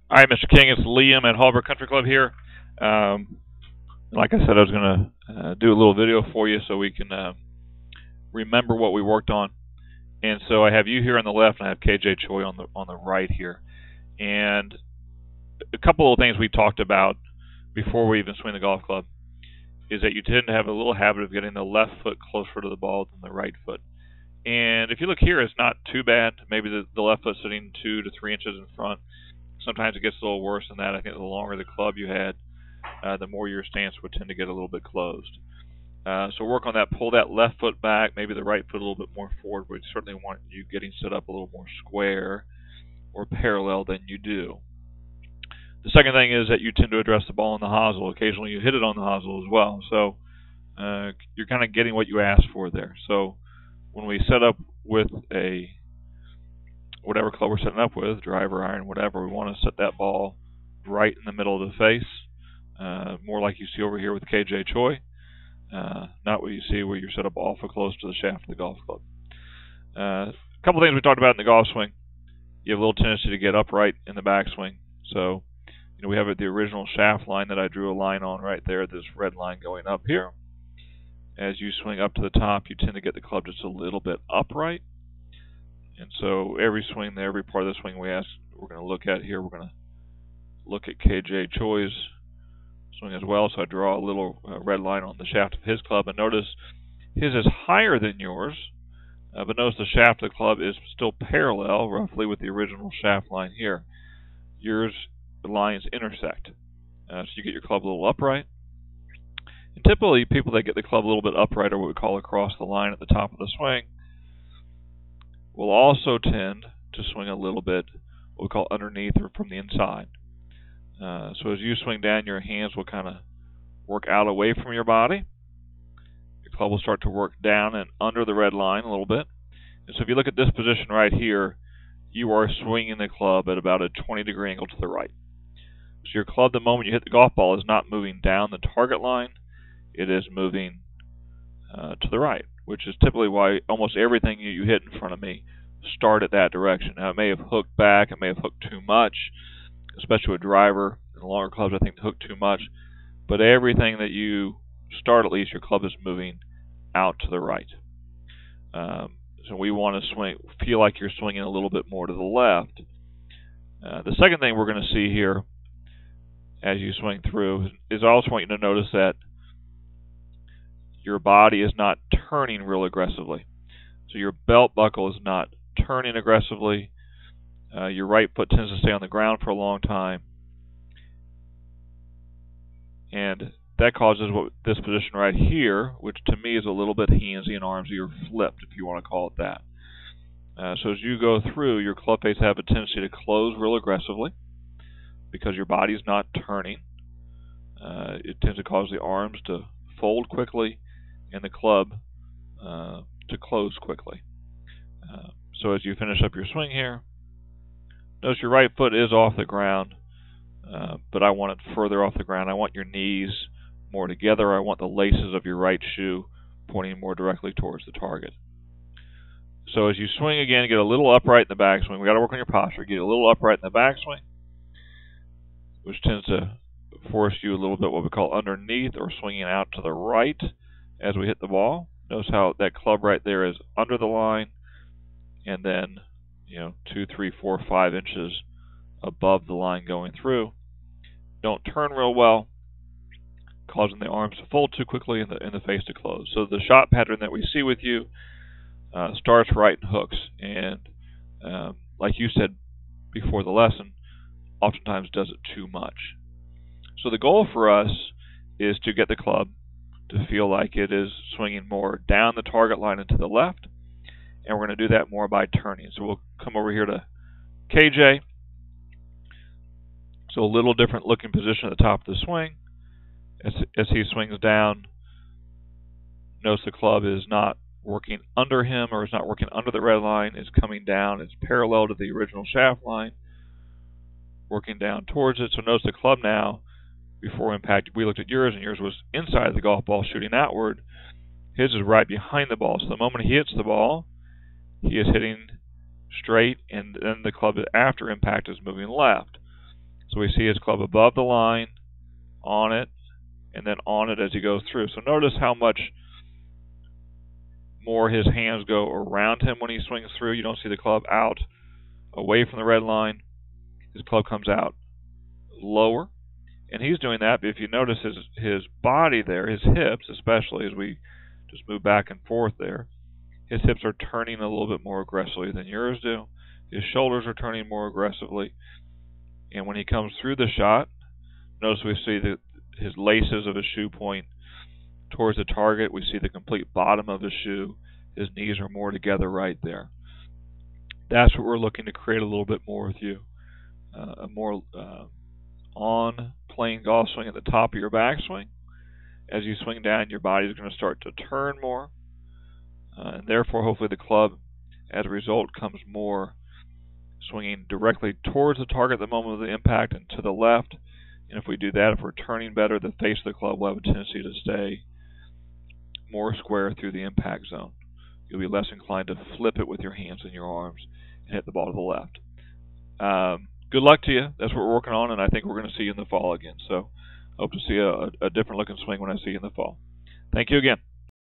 All right, Mr. King, it's Liam at Hallbrook Country Club here. Like I said, I was going to do a little video for you so we can remember what we worked on. And so I have you here on the left, and I have KJ Choi on the right here. And a couple of things we talked about before we even swing the golf club is that you tend to have a little habit of getting the left foot closer to the ball than the right foot. And if you look here, it's not too bad. Maybe the left foot sitting 2 to 3 inches in front. Sometimes it gets a little worse than that. I think the longer the club you had, the more your stance would tend to get a little bit closed. So work on that. Pull that left foot back, maybe the right foot a little bit more forward. We certainly want you getting set up a little more square or parallel than you do. The second thing is that you tend to address the ball on the hosel. Occasionally you hit it on the hosel as well. So you're kind of getting what you asked for there. So when we set up with whatever club we're setting up with, driver, iron, whatever, we want to set that ball right in the middle of the face, more like you see over here with KJ Choi, not what you see where you're set up awful close to the shaft of the golf club. A couple things we talked about in the golf swing. You have a little tendency to get upright in the backswing. So, we have the original shaft line that I drew a line on right there, this red line going up here. As you swing up to the top, you tend to get the club just a little bit upright. And so every swing, every part of the swing we're going to look at here, we're going to look at KJ Choi's swing as well. So I draw a little red line on the shaft of his club, and notice his is higher than yours, but notice the shaft of the club is still parallel roughly with the original shaft line here. Yours, the lines intersect. So you get your club a little upright. And typically people that get the club a little bit upright, or what we call across the line at the top of the swing, will also tend to swing a little bit what we call underneath or from the inside. So as you swing down, your hands will kind of work out away from your body. Your club will start to work down and under the red line a little bit. And so if you look at this position right here, you are swinging the club at about a 20-degree angle to the right. So your club, the moment you hit the golf ball, is not moving down the target line. It is moving to the right, which is typically why almost everything you hit in front of me start at that direction. Now, it may have hooked back, it may have hooked too much, especially with driver and longer clubs, I think, hook too much. But everything that you start, at least, your club is moving out to the right. So we want to feel like you're swinging a little bit more to the left. The second thing we're going to see here as you swing through is I also want you to notice that your body is not turning real aggressively. So your belt buckle is not turning aggressively. Your right foot tends to stay on the ground for a long time. And that causes this position right here, which to me is a little bit handsy and armsy or flipped, if you want to call it that. So as you go through, your club face have a tendency to close real aggressively because your body's not turning. It tends to cause the arms to fold quickly and the club to close quickly. So as you finish up your swing here, notice your right foot is off the ground, but I want it further off the ground. I want your knees more together. I want the laces of your right shoe pointing more directly towards the target. So as you swing again, get a little upright in the backswing. We've got to work on your posture. Get a little upright in the backswing, which tends to force you a little bit what we call underneath or swinging out to the right as we hit the ball. Notice how that club right there is under the line and then 2, 3, 4, 5 inches above the line going through. Don't turn real well, causing the arms to fold too quickly and the face to close. So the shot pattern that we see with you starts right and hooks, and like you said before the lesson, oftentimes does it too much. So the goal for us is to get the club to feel like it is swinging more down the target line and to the left, and we're going to do that more by turning. So we'll come over here to KJ. So a little different looking position at the top of the swing. As he swings down, notice the club is not working under him or is not working under the red line. It's coming down. It's parallel to the original shaft line, working down towards it. So notice the club now, before impact, we looked at yours, and yours was inside the golf ball shooting outward. His is right behind the ball. So the moment he hits the ball, he is hitting straight, and then the club after impact is moving left. So we see his club above the line, on it, and then on it as he goes through. So notice how much more his hands go around him when he swings through. You don't see the club out away from the red line. His club comes out lower. And he's doing that, but if you notice his body there, his hips especially, as we just move back and forth there, his hips are turning a little bit more aggressively than yours do. His shoulders are turning more aggressively. And when he comes through the shot, notice we see his laces of his shoe point towards the target. We see the complete bottom of his shoe. His knees are more together right there. That's what we're looking to create a little bit more with you. A more on-plane golf swing at the top of your backswing. As you swing down, your body is going to start to turn more. And therefore, hopefully the club, as a result, comes more swinging directly towards the target at the moment of the impact and to the left. And if we do that, if we're turning better, the face of the club will have a tendency to stay more square through the impact zone. You'll be less inclined to flip it with your hands and your arms and hit the ball to the left. Good luck to you. That's what we're working on, and I think we're going to see you in the fall again. So hope to see a different looking swing when I see you in the fall. Thank you again.